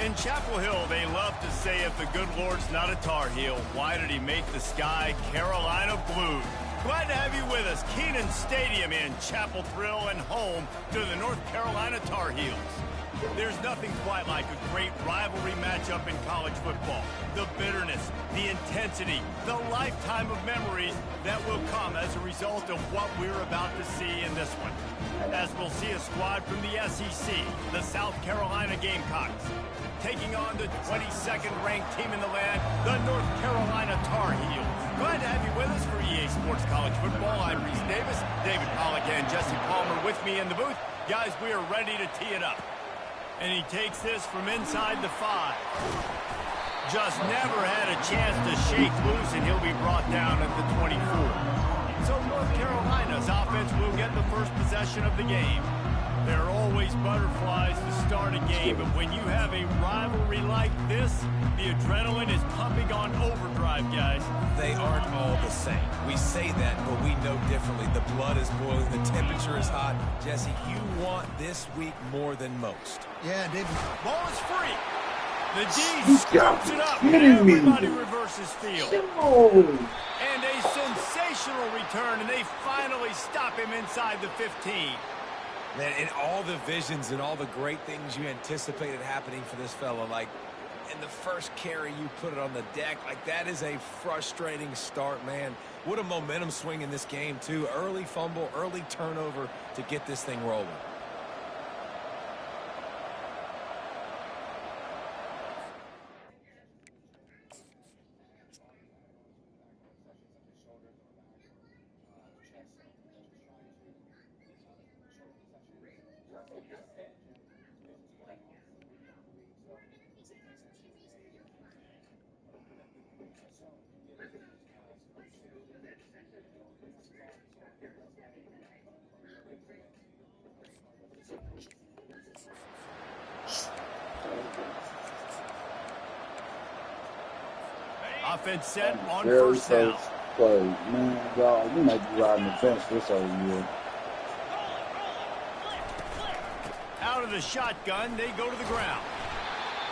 In Chapel Hill, they love to say if the good Lord's not a Tar Heel, why did he make the sky Carolina blue? Glad to have you with us. Kenan Stadium in Chapel Thrill and home to the North Carolina Tar Heels. There's nothing quite like a great rivalry matchup in college football. The bitterness, the intensity, the lifetime of memories that will come as a result of what we're about to see in this one. As we'll see a squad from the SEC, the South Carolina Gamecocks, taking on the 22nd ranked team in the land, the North Carolina Tar Heels. Glad to have you with us for EA Sports College Football. I'm Reese Davis, David Pollack and Jesse Palmer with me in the booth. Guys, we are ready to tee it up. And he takes this from inside the 5. Just never had a chance to shake loose, and he'll be brought down at the 24. So North Carolina's offense will get the first possession of the game. There are always butterflies to start a game, but when you have a rivalry like this, the adrenaline is pumping on overdrive, guys. They aren't all the same. We say that, but we know differently. The blood is boiling, the temperature is hot. Jesse, you want this week more than most. Yeah, David. Ball is free. The D scoops it up, and everybody reverses field. And a sensational return, and they finally stop him inside the 15. Man, in all the visions and all the great things you anticipated happening for this fella, like in the first carry you put it on the deck, like that is a frustrating start, man. What a momentum swing in this game, too. Early fumble, early turnover to get this thing rolling. Offense set on first down. Play. Man, y'all, we might be riding the fence this whole year. Out of the shotgun, they go to the ground.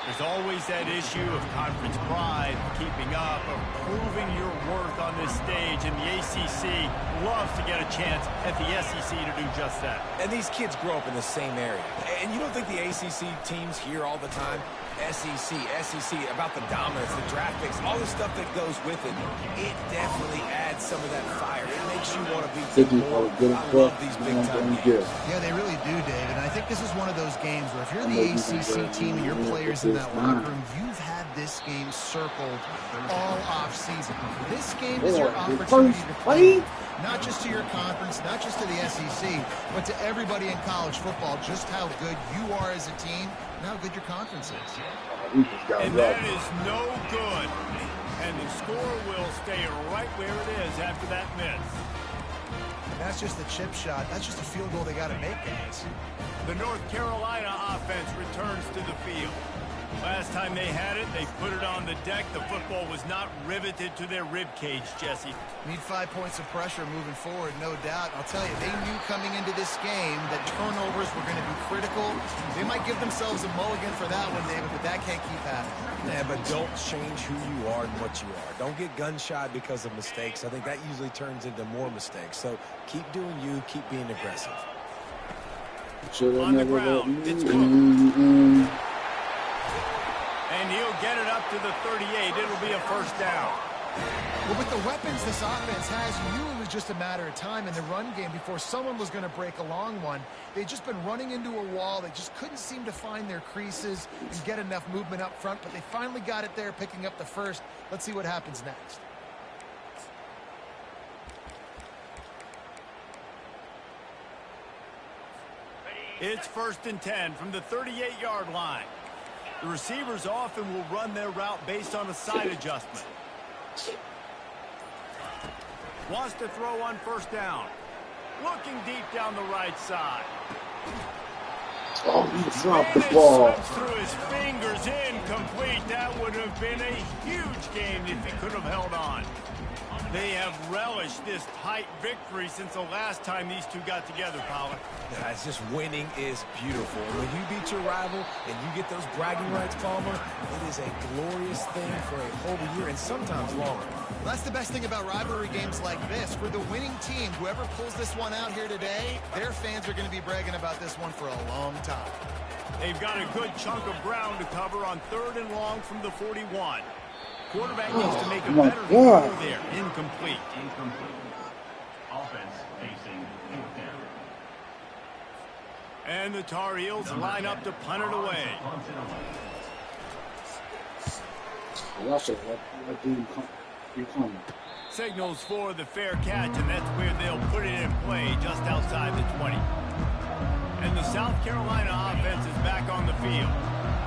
There's always that issue of conference pride, keeping up, of proving your worth on this stage, and the ACC loves to get a chance at the SEC to do just that. And these kids grow up in the same area. And you don't think the ACC teams hear all the time? SEC, about the dominance, the draft picks, all the stuff that goes with it. It definitely adds some of that fire. It makes you want to be more. I love these big-time games. Yeah, they really do, Dave. And I think this is one of those games where if you're the ACC team and your players in that locker room, you've had this game circled all off-season. This game is your opportunity to play, not just to your conference, not just to the SEC, but to everybody in college football, just how good you are as a team and how good your conference is. And that is no good. And the score will stay right where it is after that miss. And that's just the chip shot. That's just a field goal they got to make, guys. The North Carolina offense returns to the field. Last time they had it, they put it on the deck. The football was not riveted to their rib cage, Jesse. Need 5 points of pressure moving forward, no doubt. I'll tell you, they knew coming into this game that turnovers were going to be critical. They might give themselves a mulligan for that one, David, but that can't keep happening. Yeah, but don't change who you are and what you are. Don't get gun-shy because of mistakes. I think that usually turns into more mistakes. So keep doing you, keep being aggressive. On the ground, it's Cook. And he'll get it up to the 38. It'll be a first down. Well, with the weapons this offense has, you knew it was just a matter of time in the run game before someone was going to break a long one. They'd just been running into a wall. They just couldn't seem to find their creases and get enough movement up front, but they finally got it there, picking up the first. Let's see what happens next. It's 1st and 10 from the 38-yard line. The receivers often will run their route based on a side adjustment. Wants to throw on first down. Looking deep down the right side. Oh, he dropped the ball. Slips through his fingers, incomplete. That would have been a huge game if he could have held on. They have relished this tight victory since the last time these two got together, Pollard. Yeah, it's just winning is beautiful. When you beat your rival and you get those bragging rights, Palmer, it is a glorious thing for a whole year and sometimes longer. Well, that's the best thing about rivalry games like this. For the winning team, whoever pulls this one out here today, their fans are going to be bragging about this one for a long time. They've got a good chunk of ground to cover on 3rd and long from the 41. Quarterback needs to make a better throw there. Incomplete. Offense facing 4th down. And the Tar Heels line up to punt it away. Signals for the fair catch, and that's where they'll put it in play just outside the 20. And the South Carolina offense is back on the field.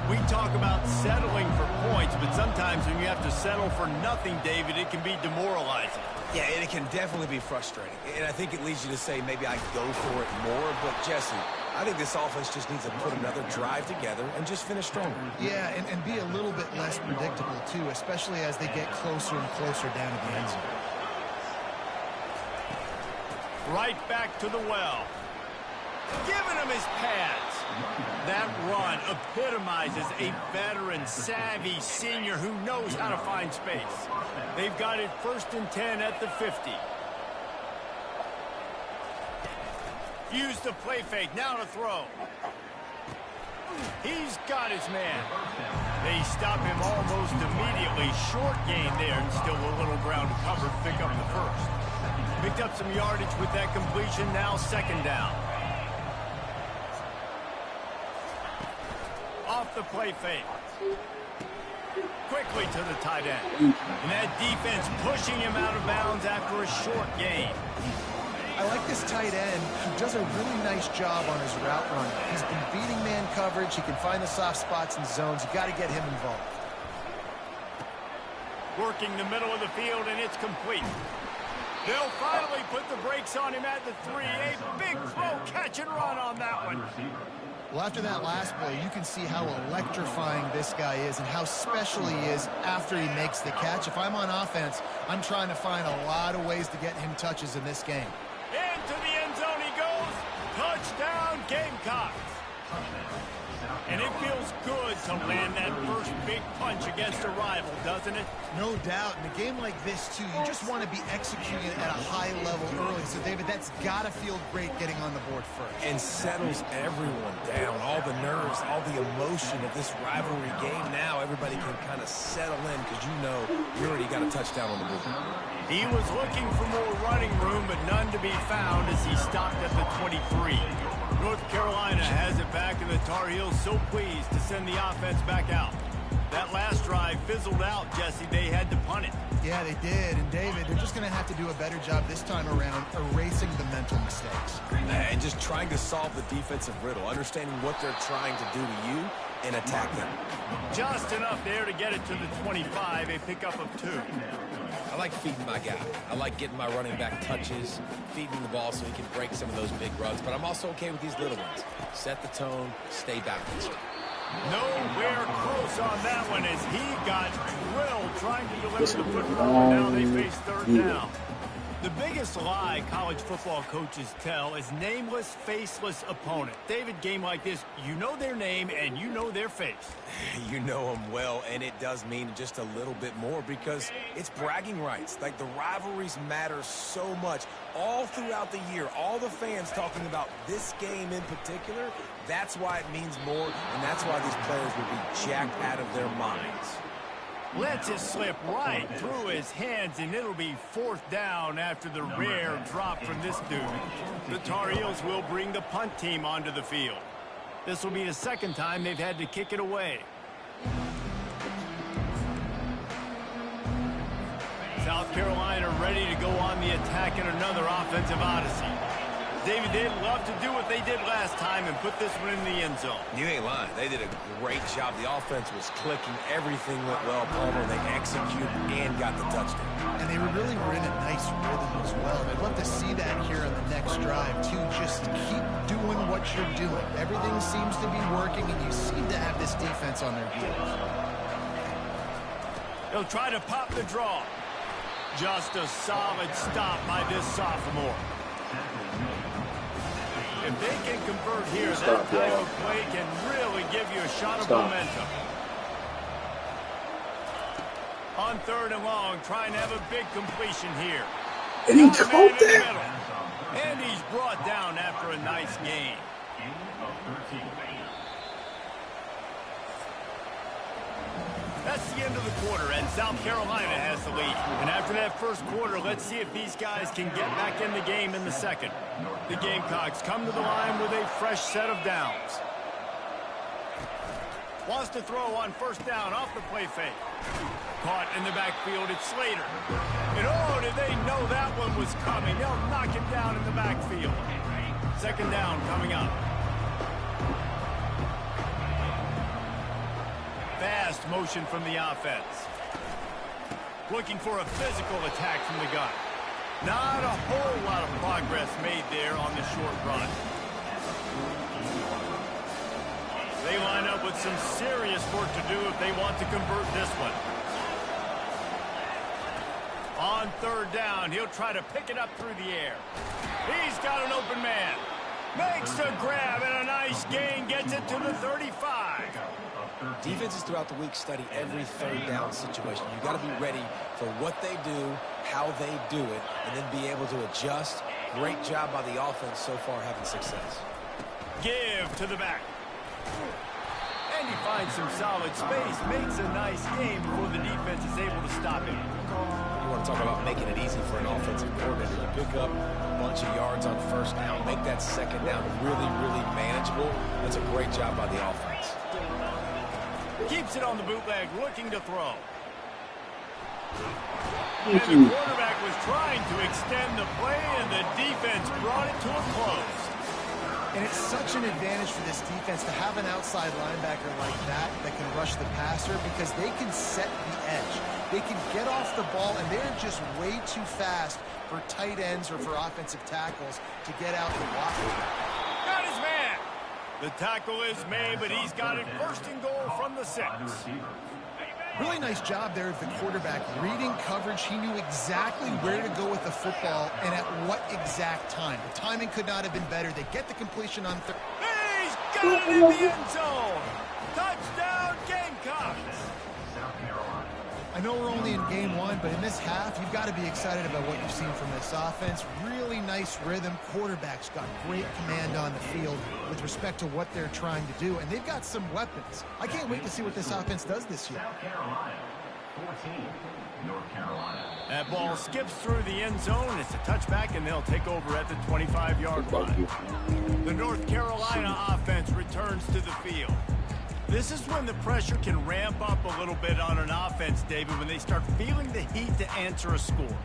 We talk about settling for points, but sometimes when you have to settle for nothing, David, it can be demoralizing. Yeah, and it can definitely be frustrating. And I think it leads you to say maybe I go for it more. But, Jesse, I think this offense just needs to put another drive together and just finish stronger. Yeah, and be a little bit less predictable, too, especially as they get closer and closer down to the end zone. Right back to the well. Giving him his pads. That run epitomizes a veteran, savvy senior who knows how to find space. They've got it 1st and 10 at the 50. Used the play fake, now to throw. He's got his man. They stop him almost immediately. Short gain there, and still a little ground covered. Pick up the 1st. Picked up some yardage with that completion, now 2nd down. Off the play fake. Quickly to the tight end. And that defense pushing him out of bounds after a short gain. I like this tight end. He does a really nice job on his route run. He's been beating man coverage. He can find the soft spots and zones. You got to get him involved. Working the middle of the field, and it's complete. They'll finally put the brakes on him at the 3. A big throw, catch and run on that one. Well, after that last play, you can see how electrifying this guy is and how special he is after he makes the catch. If I'm on offense, I'm trying to find a lot of ways to get him touches in this game. Into the end zone he goes. Touchdown, Gamecocks. And it feels good to land that first big punch against a rival, doesn't it? No doubt. In a game like this, too, you just want to be executing at a high level early. So, David, that's got to feel great getting on the board first. And settles everyone down. All the nerves, all the emotion of this rivalry game. Now everybody can kind of settle in because you know you already got a touchdown on the board. He was looking for more running room, but none to be found as he stopped at the 23. North Carolina has it back, and the Tar Heels so pleased to send the offense back out. That last drive fizzled out, Jesse. They had to punt it. Yeah, they did. And, David, they're just going to have to do a better job this time around erasing the mental mistakes. And just trying to solve the defensive riddle, understanding what they're trying to do to you and attack them. Just enough there to get it to the 25, a pickup of 2. I like feeding my guy. I like getting my running back touches, feeding the ball so he can break some of those big runs. But I'm also okay with these little ones. Set the tone, stay balanced. Nowhere close on that one as he got drilled trying to deliver the football. Now they face 3rd down. The biggest lie college football coaches tell is nameless, faceless opponent. David, game like this, you know their name and you know their face. You know them well, and it does mean just a little bit more because it's bragging rights. Like, the rivalries matter so much all throughout the year. All the fans talking about this game in particular, that's why it means more, and that's why these players will be jacked out of their minds. Lets it slip right through his hands, and it'll be 4th down after the rare drop from this dude. The Tar Heels will bring the punt team onto the field. This will be the 2nd time they've had to kick it away. South Carolina ready to go on the attack in another offensive odyssey. David, they'd love to do what they did last time and put this one in the end zone. You ain't lying. They did a great job. The offense was clicking. Everything went well, Palmer. They executed and got the touchdown. And they really were in a nice rhythm as well. I'd love to see that here on the next drive, too. Just keep doing what you're doing. Everything seems to be working, and you seem to have this defense on their heels. They'll try to pop the draw. Just a solid stop by this sophomore. If they can convert here, that type of play can really give you a shot of momentum. On 3rd and long, trying to have a big completion here. And he caught that. And he's brought down after a nice gain. That's the end of the quarter, and South Carolina has the lead. And after that first quarter, let's see if these guys can get back in the game in the second. The Gamecocks come to the line with a fresh set of downs. Wants to throw on 1st down off the play fake. Caught in the backfield, it's Slater. And oh, did they know that one was coming? They'll knock him down in the backfield. 2nd down coming up. Fast motion from the offense. Looking for a physical attack from the gun. Not a whole lot of progress made there on the short run. They line up with some serious work to do if they want to convert this one. On 3rd down, he'll try to pick it up through the air. He's got an open man. Makes the grab and a nice gain, gets it to the 35. Defenses throughout the week study every 3rd down situation. You got to be ready for what they do, how they do it, and then be able to adjust. Great job by the offense so far having success. Give to the back. And he finds some solid space, makes a nice game before the defense is able to stop him. You want to talk about making it easy for an offensive coordinator. You pick up a bunch of yards on 1st down, make that 2nd down really, really manageable. That's a great job by the offense. Keeps it on the bootleg, looking to throw. And the quarterback was trying to extend the play, and the defense brought it to a close. And it's such an advantage for this defense to have an outside linebacker like that can rush the passer, because they can set the edge. They can get off the ball, and they're just way too fast for tight ends or for offensive tackles to get out and block it. Got his man. The tackle is made, but he's got it 1st and goal from the 6. Really nice job there of the quarterback reading coverage. He knew exactly where to go with the football and at what exact time. The timing could not have been better. They get the completion on 3rd. He's got it in the end zone. Touchdown, Gamecocks. I know we're only in game 1, but in this half, you've got to be excited about what you've seen from this offense. Really nice rhythm. Quarterback's got great command on the field with respect to what they're trying to do, and they've got some weapons. I can't wait to see what this offense does this year. South Carolina, 14, North Carolina. That ball skips through the end zone. It's a touchback, and they'll take over at the 25-yard line. The North Carolina offense returns to the field. This is when the pressure can ramp up a little bit on an offense, David, when they start feeling the heat to answer a score.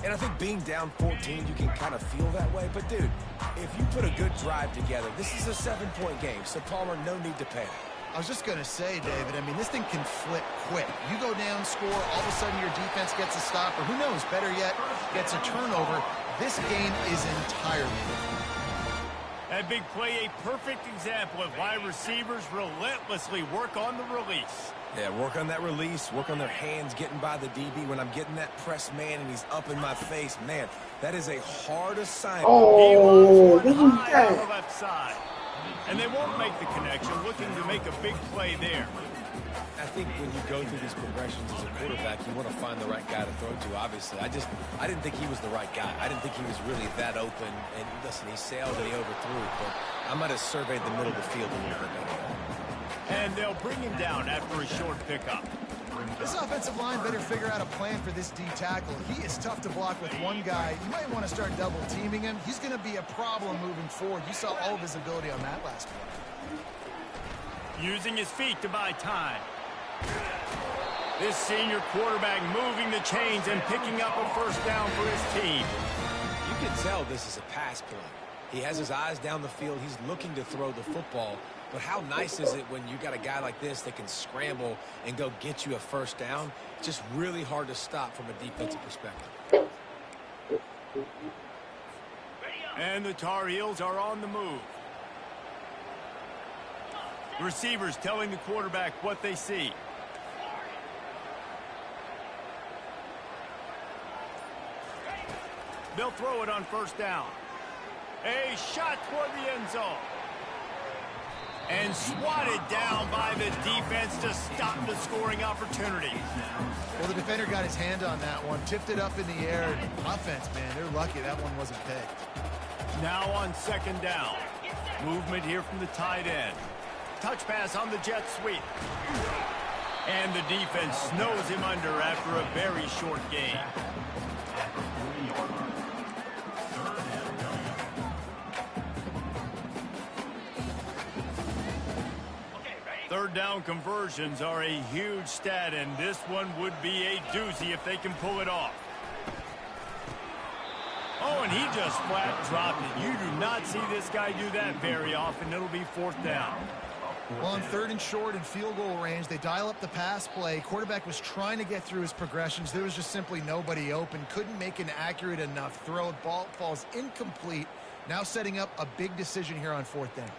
And I think being down 14, you can kind of feel that way. But, dude, if you put a good drive together, this is a 7-point game, so Palmer, no need to panic. I was just going to say, David, I mean, this thing can flip quick. You go down, score, all of a sudden your defense gets a stop, or who knows, better yet, gets a turnover. This game is entirely different. That big play, a perfect example of why receivers relentlessly work on the release. Yeah, work on that release, work on their hands getting by the DB. When I'm getting that press man and he's up in my face, man, that is a hard assignment. Oh, this is on the that. left side. And they won't make the connection, looking to make a big play there. I think when you go through these progressions as a quarterback, you want to find the right guy to throw to, obviously. I didn't think he was the right guy. I didn't think he was really that open. And listen, he sailed and he overthrew, but I might have surveyed the middle of the field a little bit better. And they'll bring him down after a short pickup. This offensive line better figure out a plan for this D tackle. He is tough to block with one guy. You might want to start double teaming him. He's going to be a problem moving forward. You saw all of his ability on that last one. Using his feet to buy time. This senior quarterback moving the chains and picking up a 1st down for his team. You can tell this is a pass play. He has his eyes down the field. He's looking to throw the football. But how nice is it when you got a guy like this that can scramble and go get you a 1st down? It's just really hard to stop from a defensive perspective. And the Tar Heels are on the move. Receivers telling the quarterback what they see. They'll throw it on first down. A shot toward the end zone. And swatted down by the defense to stop the scoring opportunity. Well, the defender got his hand on that one, tipped it up in the air. Offense, man, they're lucky that one wasn't picked. Now on second down. Movement here from the tight end. Touch pass on the jet sweep. And the defense snows him under after a very short gain. Third down conversions are a huge stat, and this one would be a doozy if they can pull it off. Oh, and he just flat dropped it. You do not see this guy do that very often. It'll be fourth down. Well, on third and short and field goal range, they dial up the pass play. Quarterback was trying to get through his progressions. There was just simply nobody open. Couldn't make an accurate enough throw. Ball falls incomplete. Now setting up a big decision here on fourth down.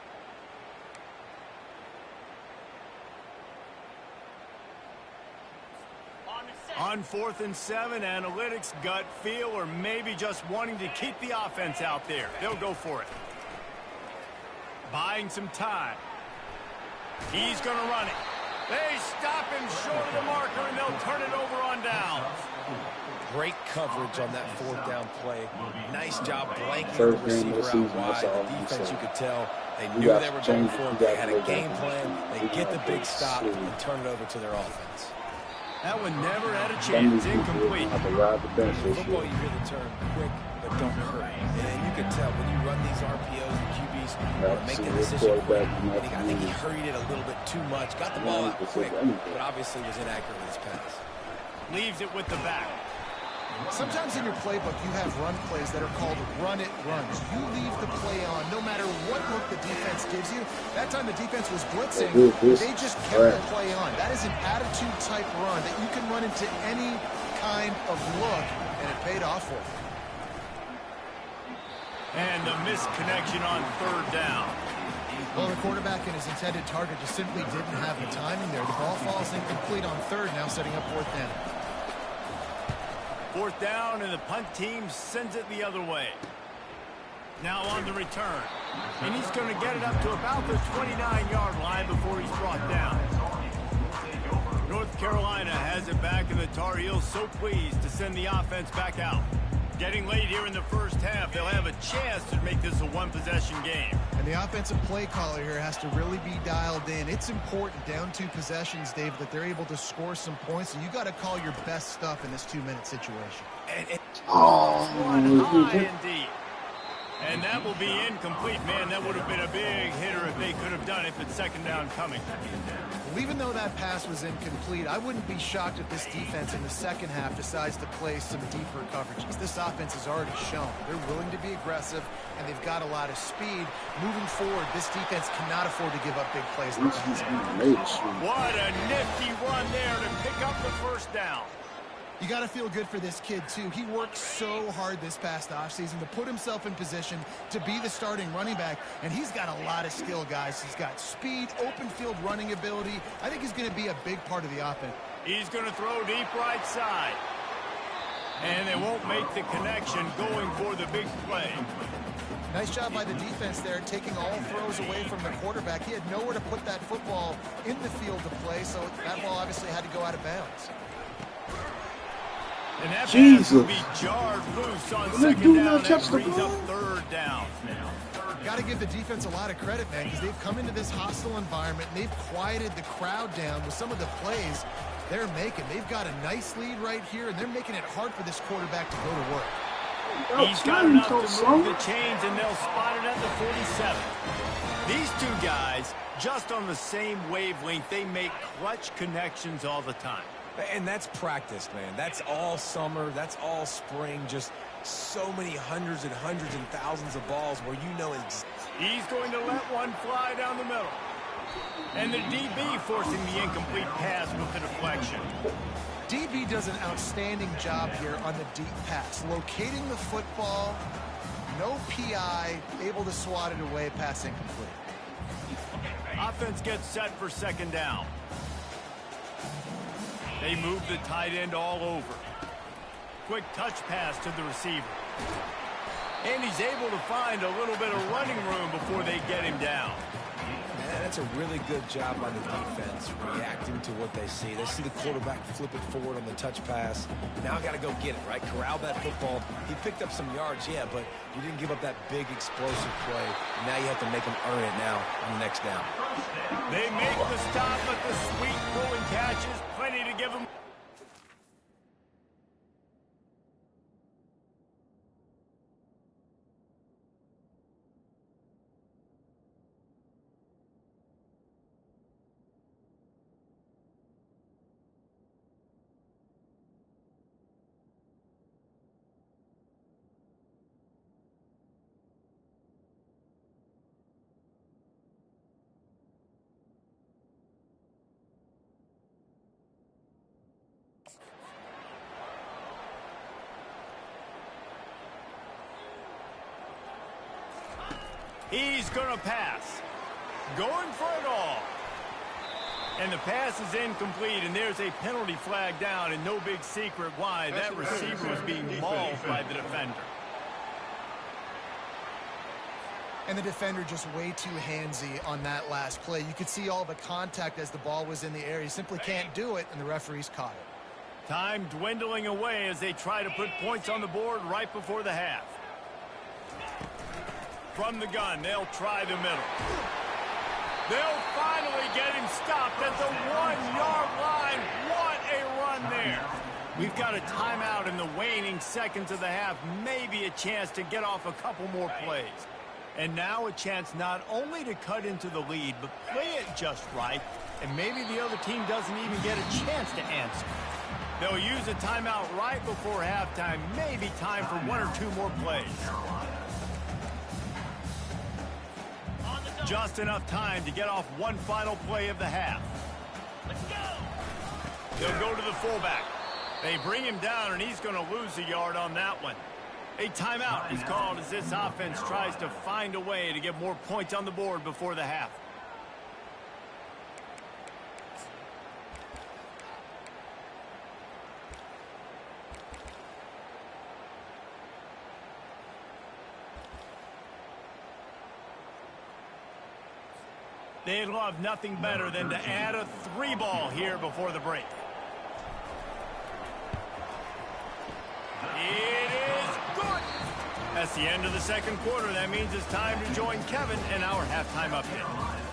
On 4th and 7, analytics, gut feel, or maybe just wanting to keep the offense out there. They'll go for it. Buying some time. He's going to run it. They stop him short of the marker, and they'll turn it over on down. Great coverage on that fourth down play. Nice job blanking the receiver out wide. The defense, you could tell, they knew they were going for it. They had a game plan. They get the big stop and turn it over to their offense. That one never had a chance. Incomplete. Football, you hear the term quick, but don't hurry. And you can tell when you run these RPOs, the QBs want to make the decision quick. I think he hurried it a little bit too much. Got the ball out quick, but obviously was inaccurate with his pass. Leaves it with the back. Sometimes in your playbook, you have run plays that are called run-it runs. You leave the play on no matter what look the defense gives you. That time the defense was blitzing. They just kept the play on. That is an attitude-type run that you can run into any kind of look, and it paid off for them. And the misconnection on third down. Well, the quarterback and his intended target just simply didn't have the timing there. The ball falls incomplete on third, now setting up fourth down. Fourth down, and the punt team sends it the other way. Now on the return. And he's going to get it up to about the 29-yard line before he's brought down. North Carolina has it back, and the Tar Heels so pleased to send the offense back out. Getting late here in the first half, they'll have a chance to make this a one-possession game. And the offensive play caller here has to really be dialed in. It's important down 2 possessions, Dave, that they're able to score some points, and you got to call your best stuff in this 2-minute situation. High indeed. And that will be incomplete. Man, that would have been a big hitter if they could have done it, but second down coming. Well, even though that pass was incomplete, I wouldn't be shocked if this defense in the second half decides to play some deeper coverages. This offense has already shown they're willing to be aggressive, and they've got a lot of speed. Moving forward, this defense cannot afford to give up big plays. What a nifty run there to pick up the first down. You got to feel good for this kid, too. He worked so hard this past offseason to put himself in position to be the starting running back, and he's got a lot of skill, guys. He's got speed, open field running ability. I think he's going to be a big part of the offense. He's going to throw deep right side. And they won't make the connection going for the big play. Nice job by the defense there, taking all throws away from the quarterback. He had nowhere to put that football in the field to play, so that ball obviously had to go out of bounds. And that pass will be jarred loose on second down. That brings up third down. Got to give the defense a lot of credit, man, because they've come into this hostile environment, and they've quieted the crowd down with some of the plays they're making. They've got a nice lead right here, and they're making it hard for this quarterback to go to work. He's got enough to move the chains, and they'll spot it at the 47. These two guys, just on the same wavelength, they make clutch connections all the time. And that's practice, man. That's all summer. That's all spring. Just so many hundreds and thousands of balls where you know it's... He's going to let one fly down the middle. And the DB forcing the incomplete pass with the deflection. DB does an outstanding job here on the deep pass. Locating the football, no PI, able to swat it away, pass incomplete. Offense gets set for second down. They move the tight end all over. Quick touch pass to the receiver. And he's able to find a little bit of running room before they get him down. Man, that's a really good job by the defense, reacting to what they see. They see the quarterback flip it forward on the touch pass. Now I got to go get it, right? Corral that football. He picked up some yards, yeah, but you didn't give up that big explosive play. Now you have to make him earn it now on the next down. They make the stop, but the sweet throwing catch is plenty to give them. He's going to pass. Going for it all. And the pass is incomplete, and there's a penalty flag down, and no big secret why. That receiver was being mauled by the defender. And the defender just way too handsy on that last play. You could see all the contact as the ball was in the air. He simply can't do it, and the referees caught it. Time dwindling away as they try to put points on the board right before the half. From the gun, they'll try the middle. They'll finally get him stopped at the 1-yard line. What a run there. We've got a timeout in the waning seconds of the half. Maybe a chance to get off a couple more plays. And now a chance not only to cut into the lead, but play it just right. And maybe the other team doesn't even get a chance to answer. They'll use a timeout right before halftime. Maybe time for one or two more plays. Just enough time to get off one final play of the half. Let's go. They'll go to the fullback. They bring him down, and he's going to lose a yard on that one. A timeout is called as this offense tries to find a way to get more points on the board before the half. They'd love nothing better than to add a 3-ball here before the break. It is good. That's the end of the second quarter. That means it's time to join Kevin in our halftime update.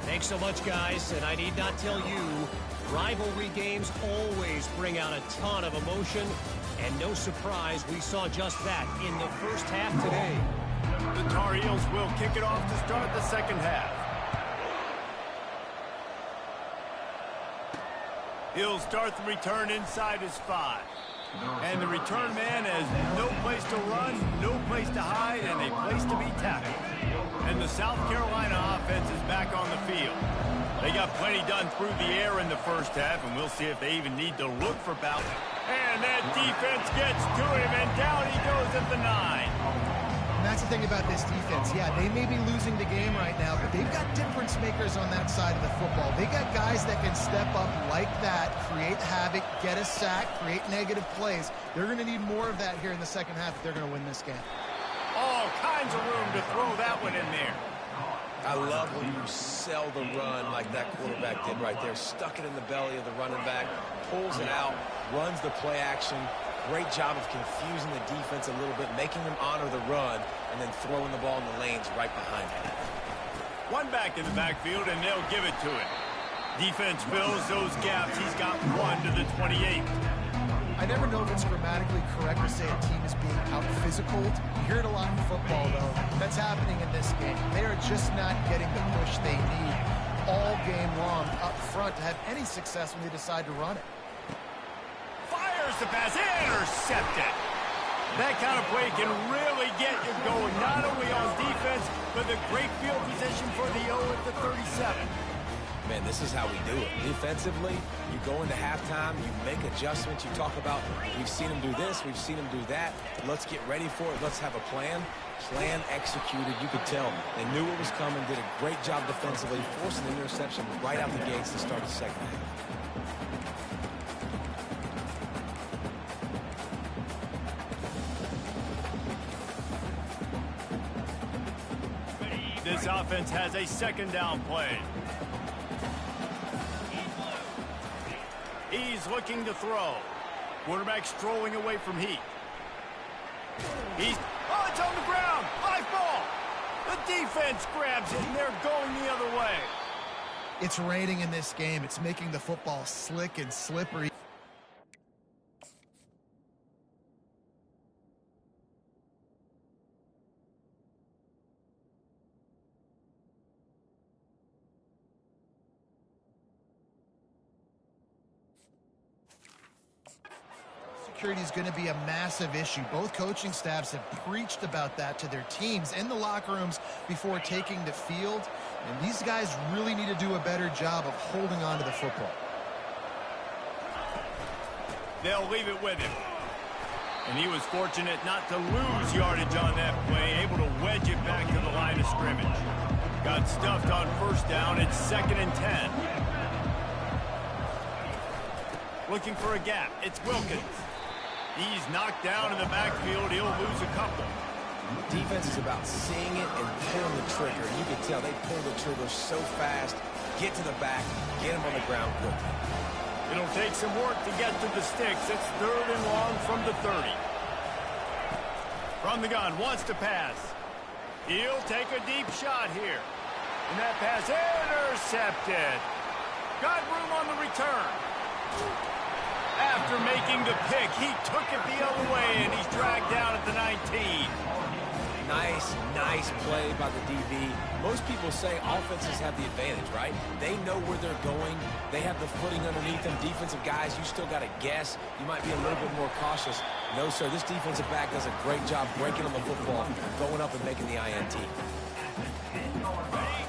Thanks so much, guys. And I need not tell you, rivalry games always bring out a ton of emotion. And no surprise, we saw just that in the first half today. The Tar Heels will kick it off to start the second half. He'll start the return inside his 5. And the return man has no place to run, no place to hide, and a place to be tackled. And the South Carolina offense is back on the field. They got plenty done through the air in the first half, and we'll see if they even need to look for Bowden. And that defense gets to him, and down he goes at the 9. And that's the thing about this defense. Yeah, they may be losing the game right now, but they've got difference makers on that side of the football. They got guys that can step up like that, create havoc, get a sack, create negative plays. They're going to need more of that here in the second half if they're going to win this game. All kinds of room to throw that one in there. I love when you sell the run like that quarterback did right there. Stuck it in the belly of the running back, pulls it out, runs the play action. Great job of confusing the defense a little bit, making them honor the run, and then throwing the ball in the lanes right behind him. One back in the backfield, and they'll give it to him. Defense fills those gaps. He's got one to the 28. I never know if it's grammatically correct to say a team is being out-physical. You hear it a lot in football, though. That's happening in this game. They are just not getting the push they need all game long up front to have any success when they decide to run it. The pass intercepted. That kind of play can really get you going, not only on defense, but the great field position for the O at the 37. Man, this is how we do it. Defensively, you go into halftime, you make adjustments, you talk about, we've seen them do this, we've seen them do that. Let's get ready for it. Let's have a plan. Plan executed. You could tell they knew what was coming, did a great job defensively, forcing an interception right out the gates to start the second half. This offense has a second down play. He's looking to throw. Quarterback strolling away from Heat. It's on the ground. High ball. The defense grabs it, and they're going the other way. It's raining in this game. It's making the football slick and slippery. Security is going to be a massive issue. Both coaching staffs have preached about that to their teams in the locker rooms before taking the field. And these guys really need to do a better job of holding on to the football. They'll leave it with him. And he was fortunate not to lose yardage on that play, able to wedge it back to the line of scrimmage. Got stuffed on first down. It's 2nd and 10. Looking for a gap. It's Wilkins. He's knocked down in the backfield. He'll lose a couple. Defense is about seeing it and pulling the trigger. You can tell they pull the trigger so fast. Get to the back. Get him on the ground quickly. It'll take some work to get to the sticks. It's 3rd and long from the 30. From the gun, wants to pass. He'll take a deep shot here. And that pass intercepted. Got room on the return. After making the pick, he took it the other way, and he's dragged down at the 19. Nice play by the DB. Most people say offenses have the advantage, right? They know where they're going. They have the footing underneath them. Defensive guys, you still got to guess. You might be a little bit more cautious. No, sir, this defensive back does a great job breaking on the football, going up and making the INT.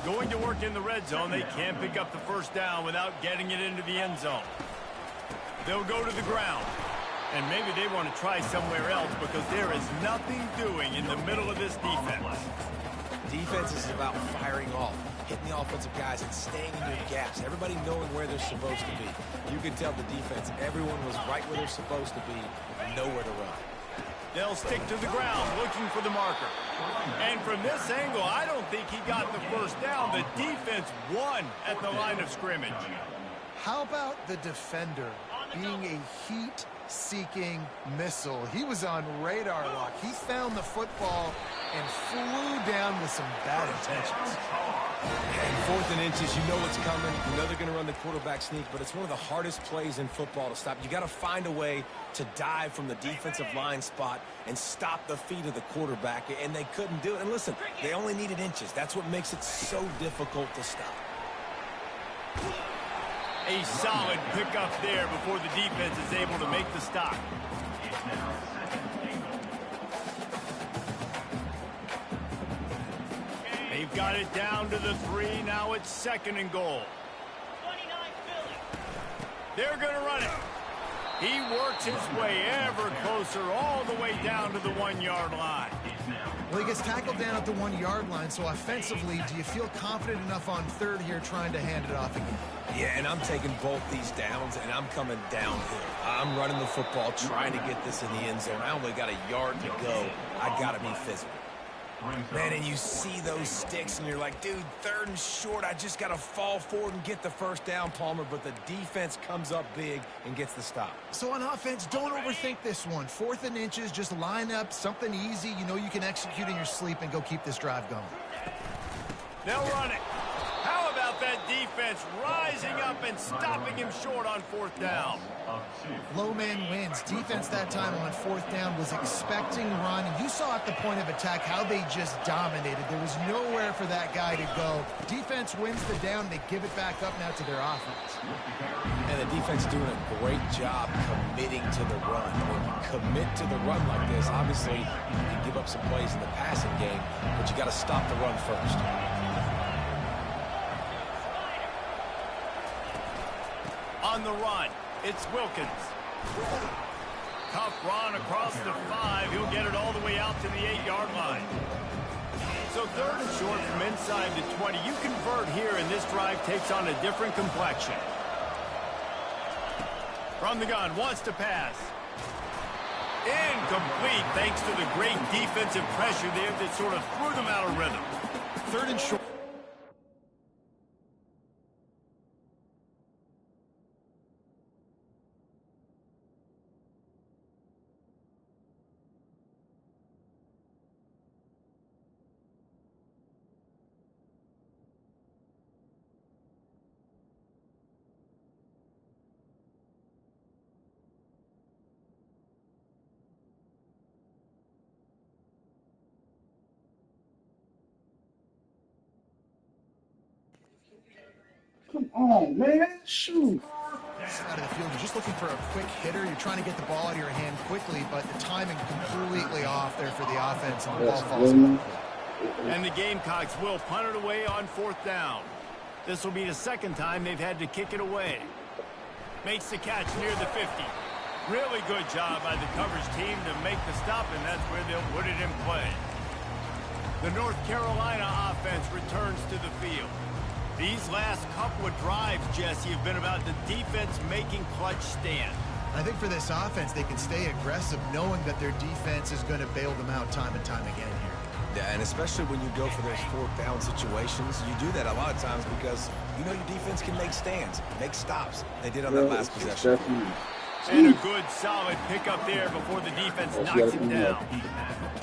Going to work in the red zone. They can't pick up the first down without getting it into the end zone. They'll go to the ground. And maybe they want to try somewhere else because there is nothing doing in the middle of this defense. Defense is about firing off, hitting the offensive guys and staying in your gaps. Everybody knowing where they're supposed to be. You can tell the defense, everyone was right where they're supposed to be, nowhere to run. They'll stick to the ground looking for the marker. And from this angle, I don't think he got the first down. The defense won at the line of scrimmage. How about the defender being a heat-seeking missile? He was on radar lock. He found the football and flew down with some bad intentions. And 4th and inches, you know what's coming. You know they're going to run the quarterback sneak, but it's one of the hardest plays in football to stop. You got to find a way to dive from the defensive line spot and stop the feet of the quarterback, and they couldn't do it. And listen, they only needed inches. That's what makes it so difficult to stop. A solid pickup there before the defense is able to make the stop. They've got it down to the 3. Now it's 2nd and goal. They're going to run it. He works his way ever closer all the way down to the 1-yard line. Well, he gets tackled down at the 1-yard line, so offensively, do you feel confident enough on 3rd here trying to hand it off again? Yeah, and I'm taking both these downs, and I'm coming downhill. I'm running the football, trying to get this in the end zone. I only got a yard to go. I got to be physical. Man, and you see those sticks, and you're like, dude, 3rd and short. I just got to fall forward and get the first down, Palmer, but the defense comes up big and gets the stop. So on offense, don't overthink this one. 4th and inches, just line up something easy you know you can execute in your sleep and go keep this drive going. They'll run it. How about that defense rising up and stopping him short on 4th down? Low man wins. Defense that time on 4th down was expecting run. And you saw at the point of attack how they just dominated. There was nowhere for that guy to go. Defense wins the down. They give it back up now to their offense. And the defense doing a great job committing to the run. When you commit to the run like this, obviously you can give up some plays in the passing game, but you got to stop the run first. On the run, it's Wilkins. Tough run across the 5. He'll get it all the way out to the 8-yard line. So 3rd and short from inside the 20. You convert here, and this drive takes on a different complexion. From the gun, wants to pass. Incomplete, thanks to the great defensive pressure there that sort of threw them out of rhythm. Third and short. Come on, man. Shoot. Side of the field, you're just looking for a quick hitter. You're trying to get the ball out of your hand quickly, but the timing completely off there for the offense, and the ball falls incomplete. And the Gamecocks will punt it away on 4th down. This will be the second time they've had to kick it away. Makes the catch near the 50. Really good job by the coverage team to make the stop, and that's where they'll put it in play. The North Carolina offense returns to the field. These last couple of drives, Jesse, have been about the defense making clutch stand. I think for this offense, they can stay aggressive knowing that their defense is going to bail them out time and time again here. Yeah, and especially when you go for those 4th down situations, you do that a lot of times because you know your defense can make stands, make stops. They did on that last possession. And a good, solid pickup there before the defense knocks him down.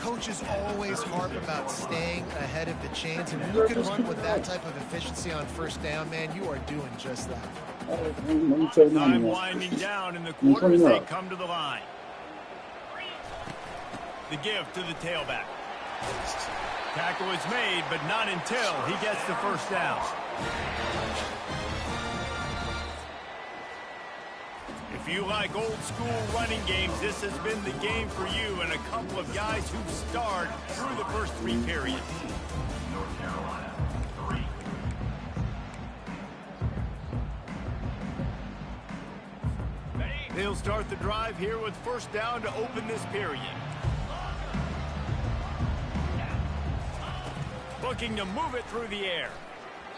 Coaches always harp about staying ahead of the chains, and when you can run with that type of efficiency on 1st down, man, you are doing just that. Time winding down in the quarter as they come to the line. The give to the tailback. Tackle is made, but not until he gets the 1st down. If you like old school running games, this has been the game for you and a couple of guys who've starred through the first 3 periods. North Carolina, 3. They'll start the drive here with 1st down to open this period. Looking to move it through the air.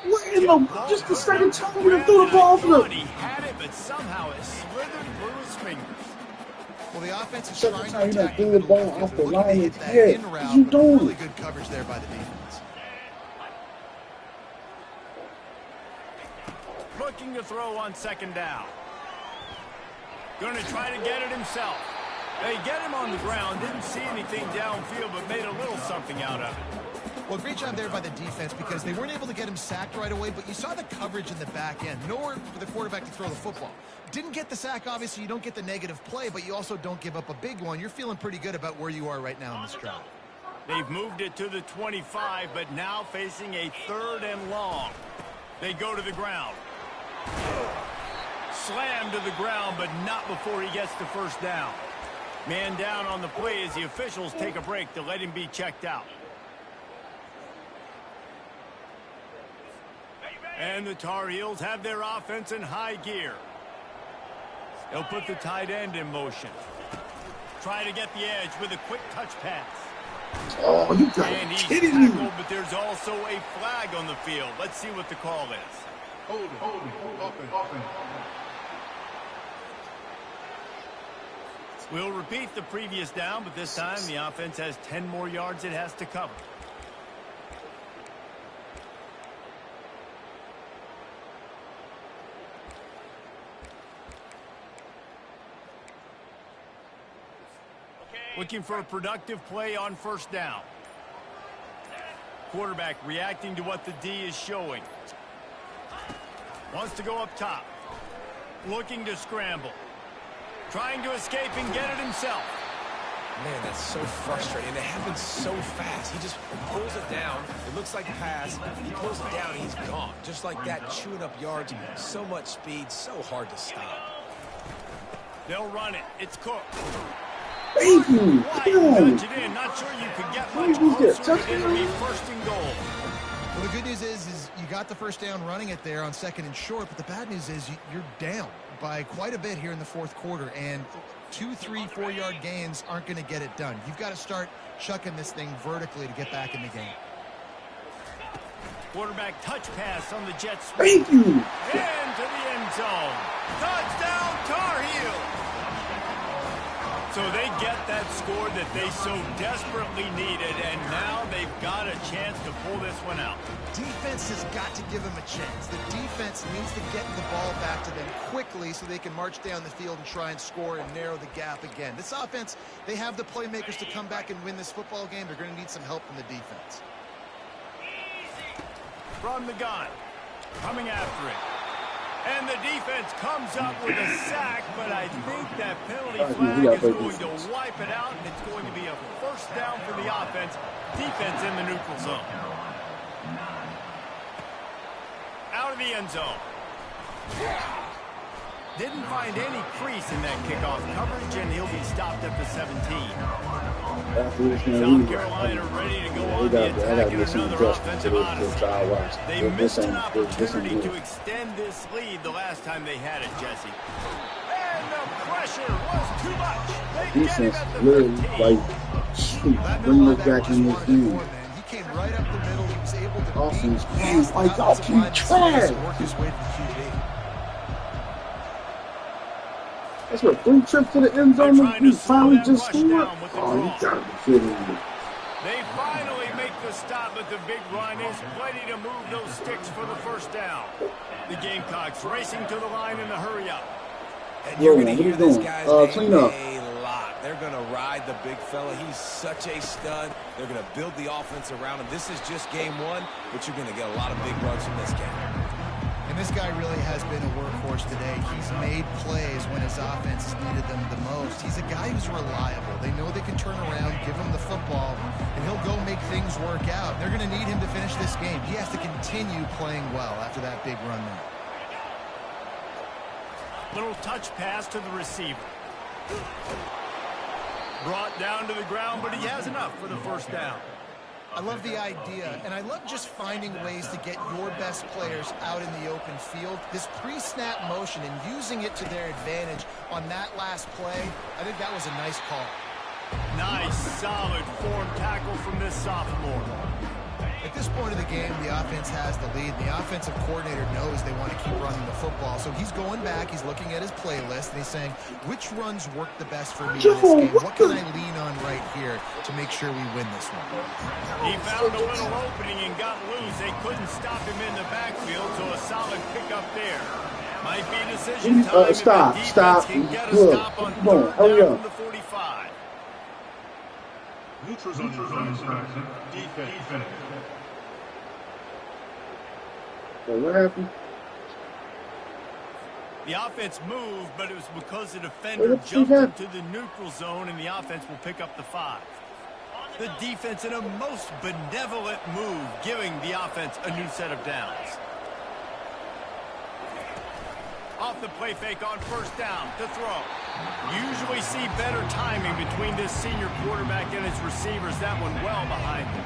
What in the... Just the second time we threw the ball for He had it, but somehow it slithered through his fingers. Well, the offense is Second trying time to you attack threw the ball off the line. hit that Yeah, in what route, you but doing? really good coverage there by the defense. Looking to throw on 2nd down. Going to try to get it himself. They get him on the ground, didn't see anything downfield, but made a little something out of it. Well, great job there by the defense because they weren't able to get him sacked right away, but you saw the coverage in the back end. Nowhere for the quarterback to throw the football. Didn't get the sack, obviously. You don't get the negative play, but you also don't give up a big one. You're feeling pretty good about where you are right now in this drive. They've moved it to the 25, but now facing a 3rd and long. They go to the ground. Slammed to the ground, but not before he gets the 1st down. Man down on the play as the officials take a break to let him be checked out. And the Tar Heels have their offense in high gear. They'll put the tight end in motion. Try to get the edge with a quick touch pass. Oh, you got And he's kidding tackled, me. but there's also a flag on the field. Let's see what the call is. We'll repeat the previous down, but this time the offense has 10 more yards it has to cover. Looking for a productive play on 1st down. Quarterback reacting to what the D is showing. Wants to go up top. Looking to scramble. Trying to escape and get it himself. Man, that's so frustrating. It happens so fast. He just pulls it down. It looks like a pass. He pulls it down and he's gone. Just like that, chewing up yards. So much speed, so hard to stop. They'll run it. It's Cook. Thank you. Touch it in. Not sure you could get much closer. It'll be 1st and goal. Well, the good news is you got the 1st down running it there on 2nd and short, but the bad news is you're down by quite a bit here in the 4th quarter, and 2, 3, 4-yard gains aren't going to get it done. You've got to start chucking this thing vertically to get back in the game. Quarterback touch pass on the Jets. Thank you. Into the end zone. Touchdown, Tar Heels. So they get that score that they so desperately needed, and now they've got a chance to pull this one out. Defense has got to give them a chance. The defense needs to get the ball back to them quickly so they can march down the field and try and score and narrow the gap again. This offense, they have the playmakers to come back and win this football game. They're going to need some help from the defense. From the gun, coming after it. And the defense comes up with a sack, but I think that penalty flag is going to wipe it out, and it's going to be a first down for the offense. Defense in the neutral zone. Out of the end zone. Didn't find any crease in that kickoff coverage, and he'll be stopped at the 17. South Carolina ready to go on the attack in another offensive odyssey. They missed an opportunity to extend this lead the last time they had it, Jesse. And the pressure was too much. They get him at the 13. Bring us back in this game. He came right up the middle. He was able to Offense, beat like offensive line trash. and work his way to the QB. That's what, 3 trips to the end zone and he finally just scored? Oh, you gotta be kidding me. They finally make the stop, but the big run is plenty to move those sticks for the first down. The Gamecocks racing to the line in the hurry up. And you're going to hear this guy's name clean up. a lot. They're going to ride the big fella. He's such a stud. They're going to build the offense around him. This is just game one, but you're going to get a lot of big runs from this game. And this guy really has been a workhorse today. He's made plays when his offense has needed them the most. He's a guy who's reliable. They know they can turn around, give him the football, and he'll go make things work out. They're going to need him to finish this game. He has to continue playing well after that big run there. Little touch pass to the receiver. Brought down to the ground, but he has enough for the first down. I love the idea, and I love just finding ways to get your best players out in the open field. This pre-snap motion and using it to their advantage on that last play, I think that was a nice call. Nice, solid form tackle from this sophomore. At this point of the game, the offense has the lead. The offensive coordinator knows they want to keep running the football. So he's going back, he's looking at his playlist, and he's saying, which runs work the best for me in this game? What can I lean on right here to make sure we win this one? He found a little opening and got loose. They couldn't stop him in the backfield, so a solid pickup there. Might be decision time if the defense can get a stop on third down from the 45. Neutrals on defense. What happened? The offense moved, but it was because the defender jumped into the neutral zone, and the offense will pick up the 5. The defense in a most benevolent move, giving the offense a new set of downs. Off the play fake on first down to throw. Usually see better timing between this senior quarterback and his receivers. That one well behind him.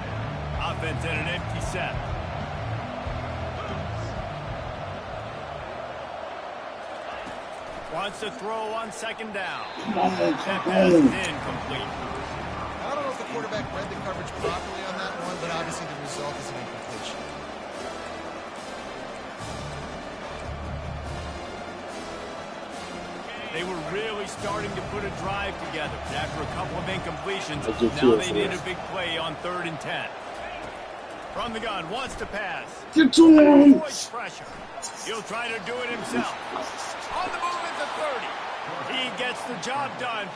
Offense in an empty set. Wants to throw on second down. That pass is incomplete. I don't know if the quarterback read the coverage properly on that one, but obviously the result is an incompletion. They were really starting to put a drive together. After a couple of incompletions, now they need a big play on 3rd and 10. From the gun, wants to pass. Get to him! Pressure. He'll try to do it himself. On the move at the 30. He gets the job done.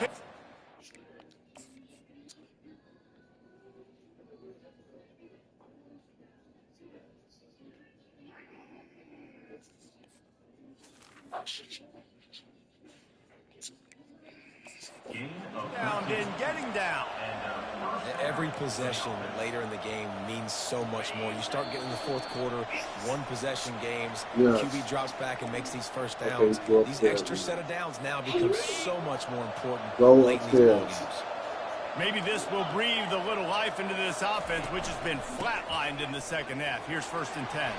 Down in getting down. Every possession later in the game means so much more. You start getting the fourth quarter, one possession games. Yes. QB drops back and makes these first downs. These extra set of downs now become so much more important late in these ball games. Maybe this will breathe a little life into this offense, which has been flatlined in the second half. Here's 1st and 10.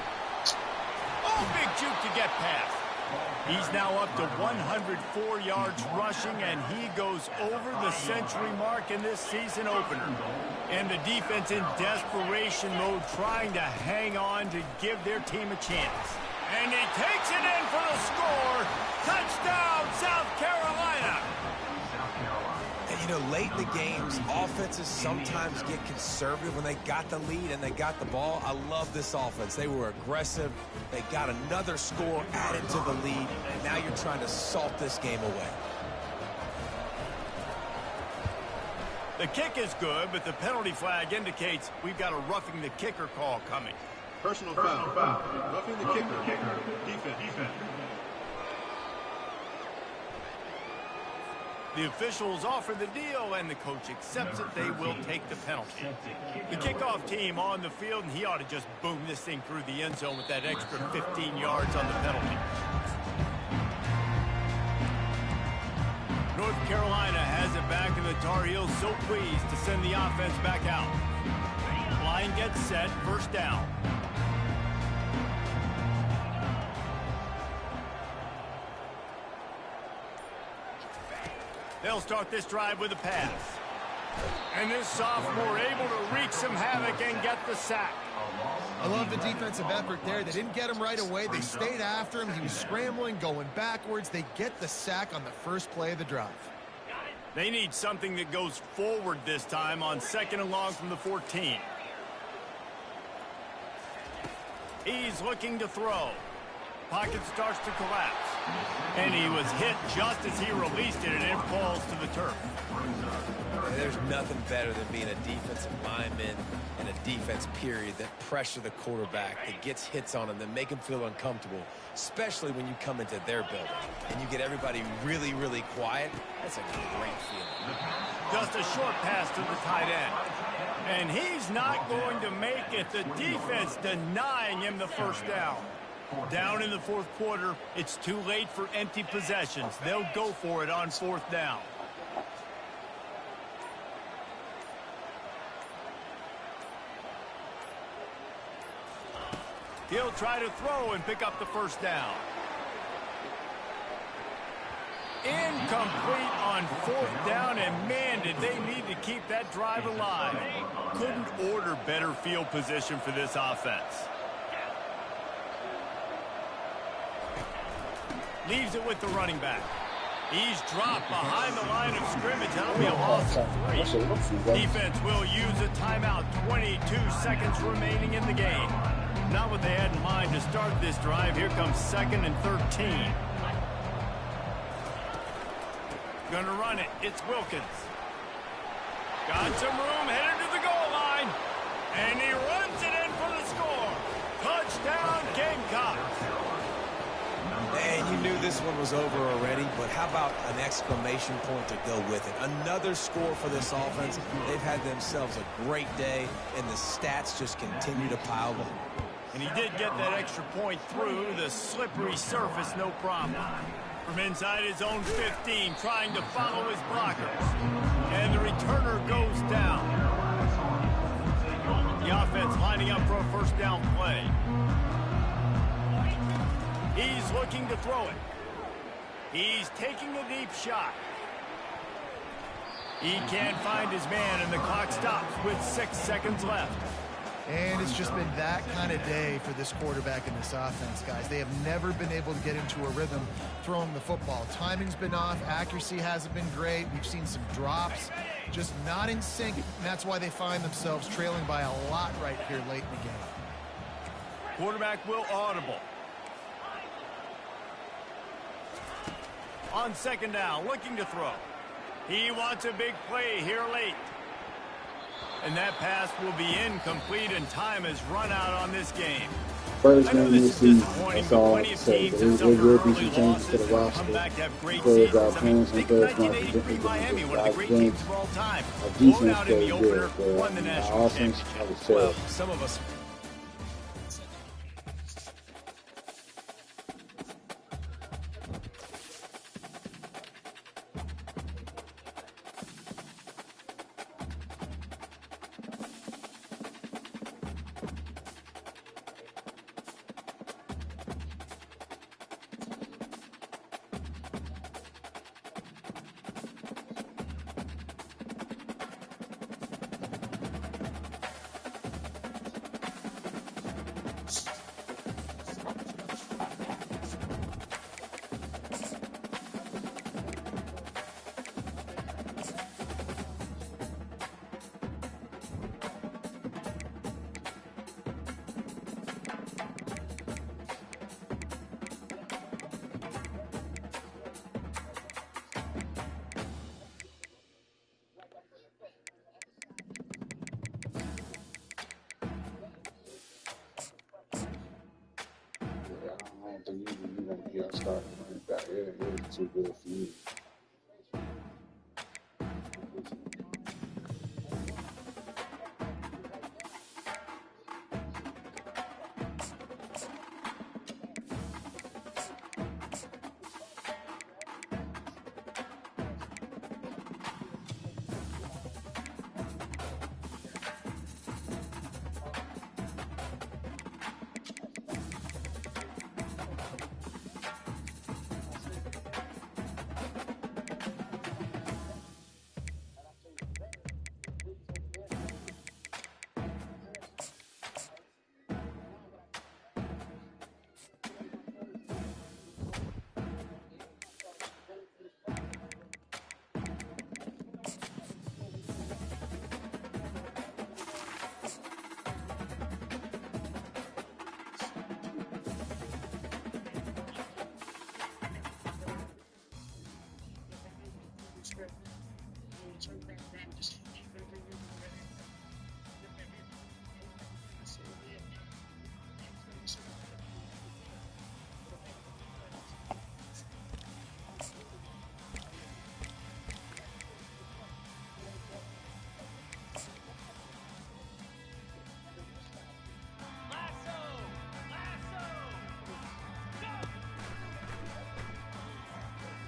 Oh, big juke to get past. He's now up to 104 yards rushing, and he goes over the century mark in this season opener. And the defense in desperation mode, trying to hang on to give their team a chance. And he takes it in for the score. Touchdown, South Carolina. You know, late in the games, offenses sometimes get conservative when they got the lead and they got the ball. I love this offense. They were aggressive. They got another score added to the lead. And now you're trying to salt this game away. The kick is good, but the penalty flag indicates we've got a roughing the kicker call coming. Personal foul. Roughing the kicker. Defense. The officials offer the deal, and the coach accepts it. They will take the penalty. The kickoff team on the field, and he ought to just boom this thing through the end zone with that extra 15 yards on the penalty. North Carolina has it back, and the Tar Heels so pleased to send the offense back out. Line gets set, first down. They'll start this drive with a pass. And this sophomore able to wreak some havoc and get the sack. I love the defensive effort there. They didn't get him right away. They stayed after him. He was scrambling, going backwards. They get the sack on the first play of the drive. They need something that goes forward this time on 2nd and long from the 14. He's looking to throw. Pocket starts to collapse. And he was hit just as he released it, and it falls to the turf. There's nothing better than being a defensive lineman and a defense period that pressure the quarterback, that gets hits on him, that make him feel uncomfortable, especially when you come into their building and you get everybody really, really quiet. That's a great feeling. Just a short pass to the tight end. And he's not going to make it. The defense denying him the first down. Down in the 4th quarter, it's too late for empty possessions. They'll go for it on 4th down. He'll try to throw and pick up the first down. Incomplete on 4th down, and man, did they need to keep that drive alive. Couldn't order better field position for this offense. Leaves it with the running back. He's dropped behind the line of scrimmage. That'll be a loss of 3. Defense will use a timeout. 22 seconds remaining in the game. Not what they had in mind to start this drive. Here comes 2nd and 13. Gonna run it. It's Wilkins. Got some room, headed to the goal line. And he runs it in for the score. Touchdown, Gamecocks. And you knew this one was over already, but how about an exclamation point to go with it? Another score for this offense. They've had themselves a great day, and the stats just continue to pile up. And he did get that extra point through the slippery surface, no problem. From inside his own 15, trying to follow his blockers. And the returner goes down. The offense lining up for a first down play. He's looking to throw it. He's taking a deep shot. He can't find his man, and the clock stops with 6 seconds left. And it's just been that kind of day for this quarterback in this offense, guys. They have never been able to get into a rhythm throwing the football. Timing's been off. Accuracy hasn't been great. We've seen some drops. Just not in sync. And that's why they find themselves trailing by a lot right here late in the game. Quarterback will audible. On 2nd down, looking to throw. He wants a big play here late. And that pass will be incomplete, and time has run out on this game. First I know game this this is season, disappointing, that's but all plenty I of say. teams There have suffered will be early some changes to losses the and come roster. back to have great Players seasons. are I mean, playing some think players of from 1983 Miami, one of the great games. teams of all time. Our Blown defense out in the plays opener, good, won the but national our offense, championship. I would say, Well, some of us think you're going to be our starting running back. It is too good for you.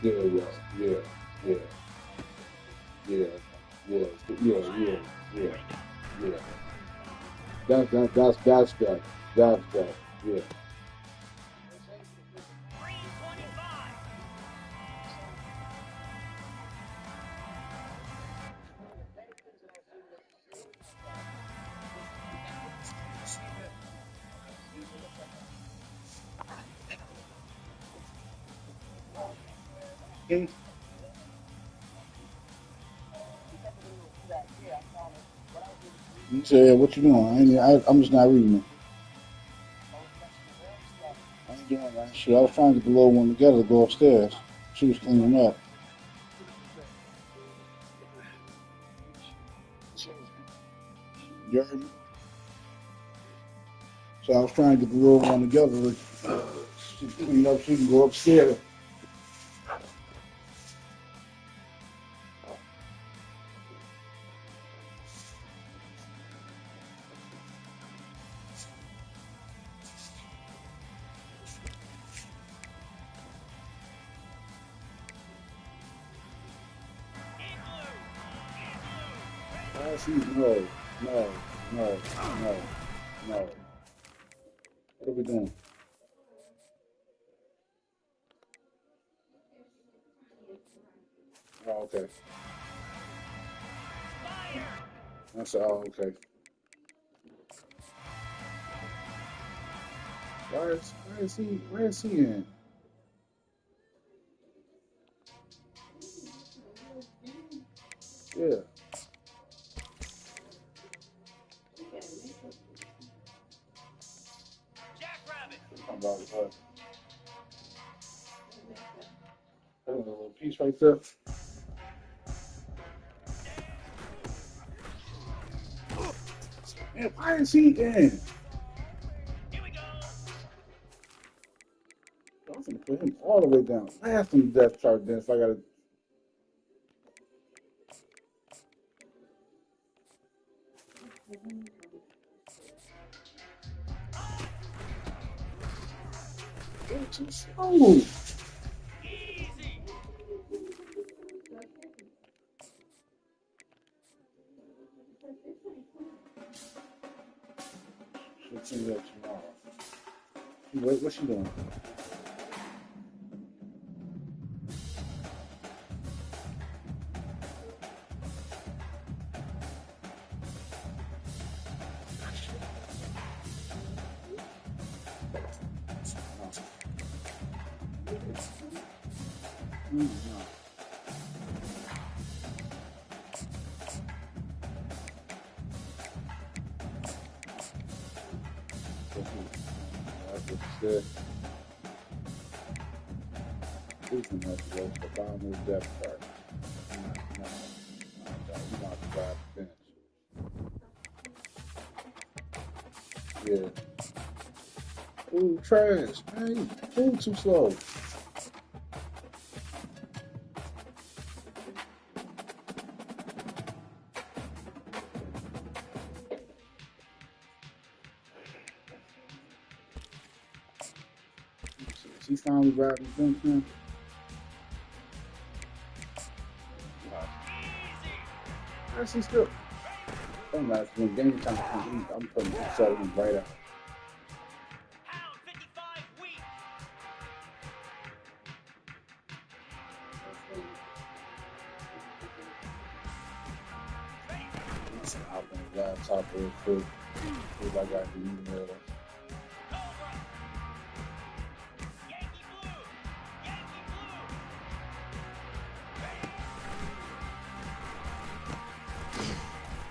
Yeah. That's that. Yeah. You said, what you doing? I'm just not reading it. I ain't doing that shit. I was trying to glue one together to go upstairs. She was cleaning up. You heard me? So I was trying to glue one together to clean up so you can go upstairs. No. What are we doing? Oh, okay. That's all okay. Where is he in? Yeah. About what? A little piece right there. Man, why is he in? I'm gonna put him all the way down. Last on the depth chart then if I gotta. Oh. She'll see that tomorrow. Wait, what's she doing? That's what she said. Houston has to go to the bottom of the depth chart. You not the drive to finish. Yeah. Ooh, trash. Man, you too slow. She finally grabbed the bench now. She still. Don't matter. When game time comes, I'm putting him right out. I'll bring the laptop real quick. See if I got the email.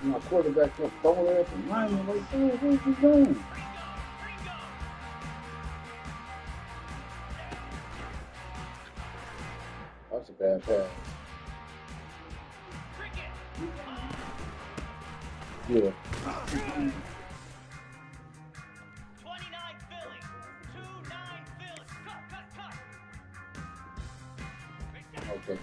My quarterback kept throwing it at the lineman like, oh, what's he doing? That's a bad pass. Yeah. 29 Philly. 2-9 Philly. Cut. Okay.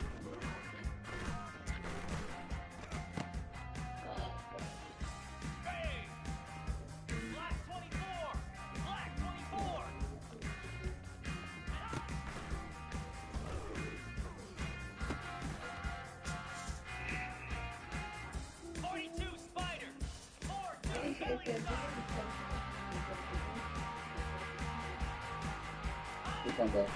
Come back.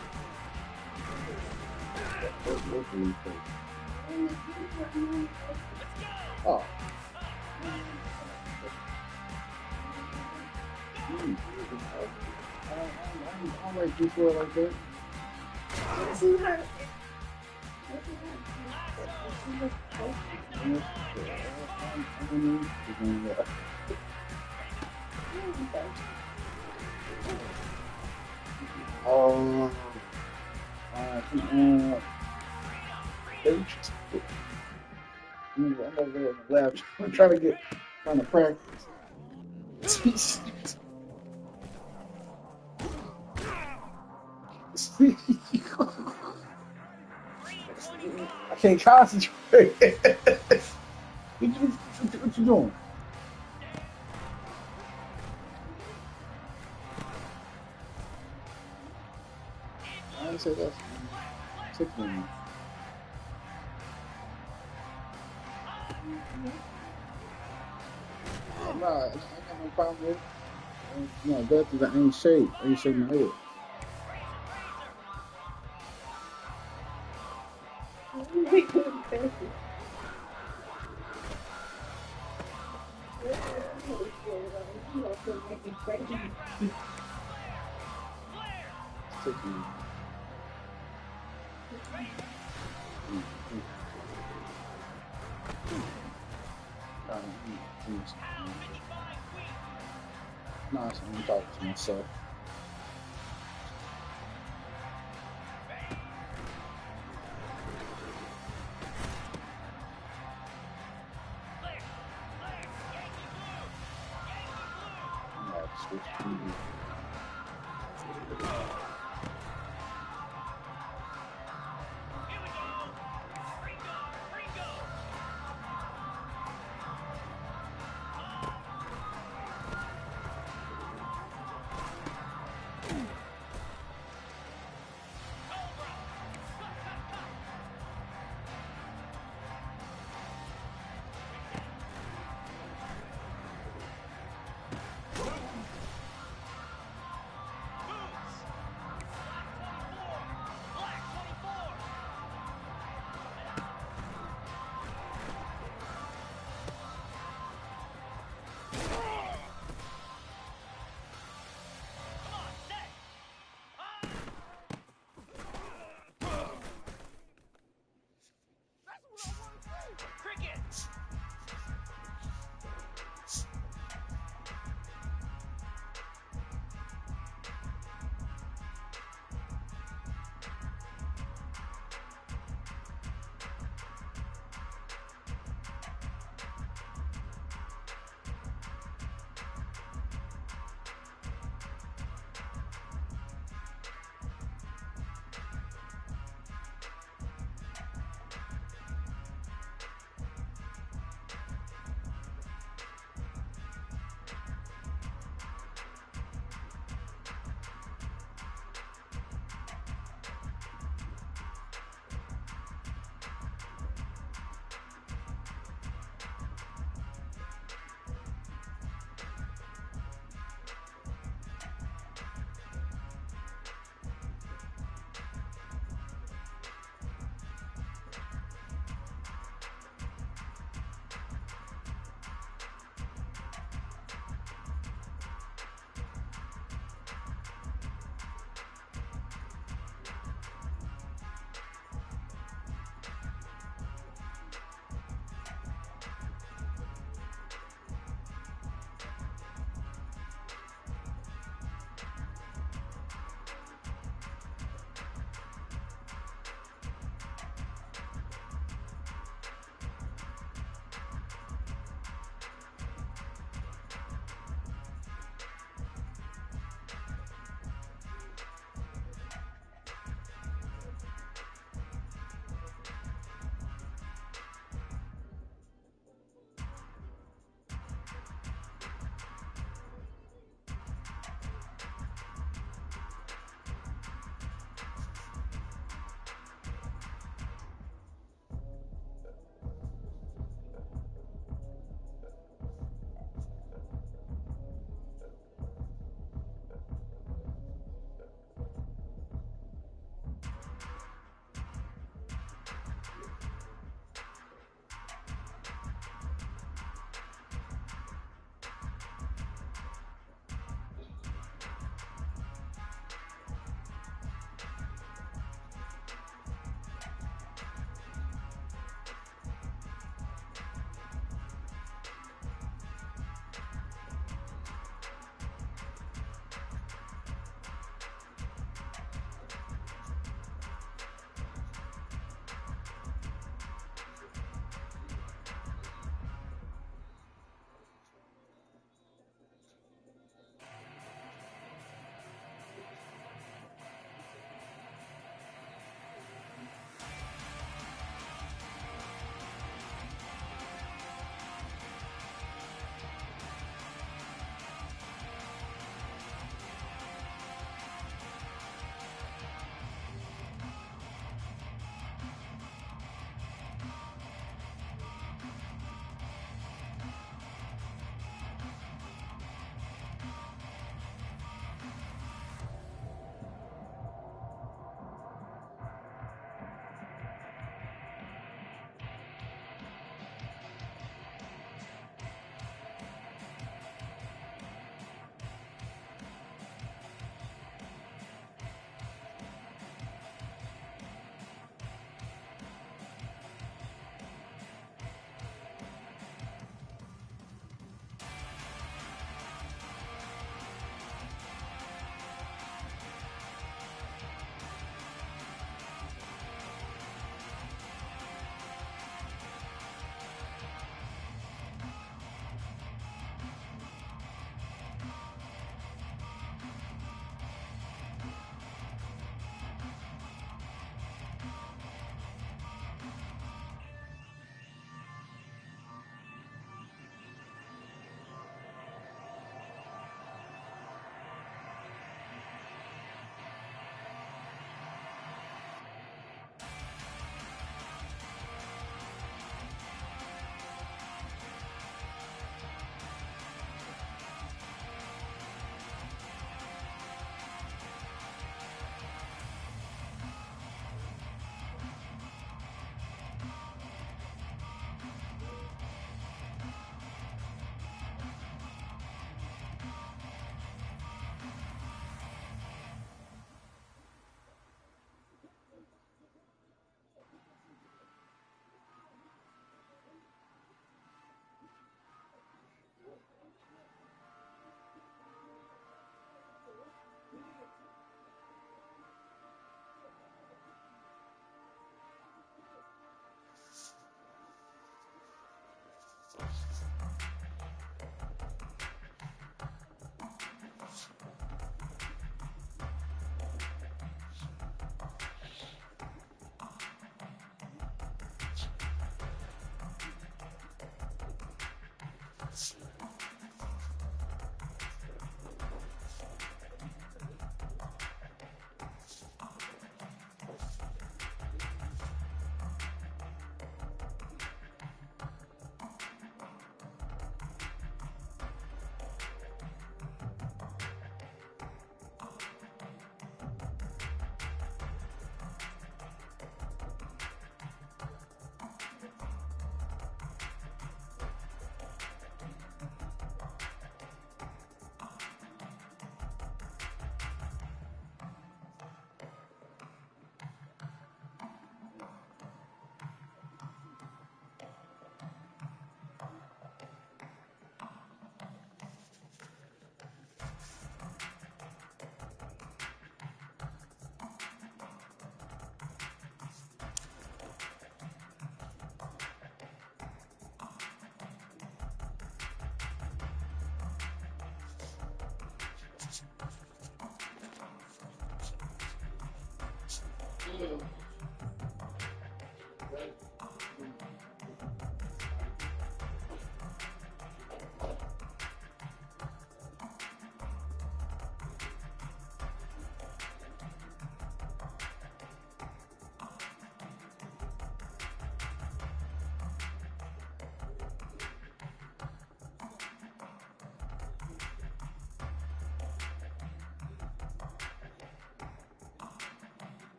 Oh. I like you for it like that. Oh. I'm over there in the lab. I'm trying to practice. I can't concentrate. What you doing? I didn't say that's 16. Nah, I got no problem with it. No, that is I ain't shake. I ain't shake my head. No, I'm talking to myself. I'm gonna switch TV.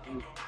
Yeah.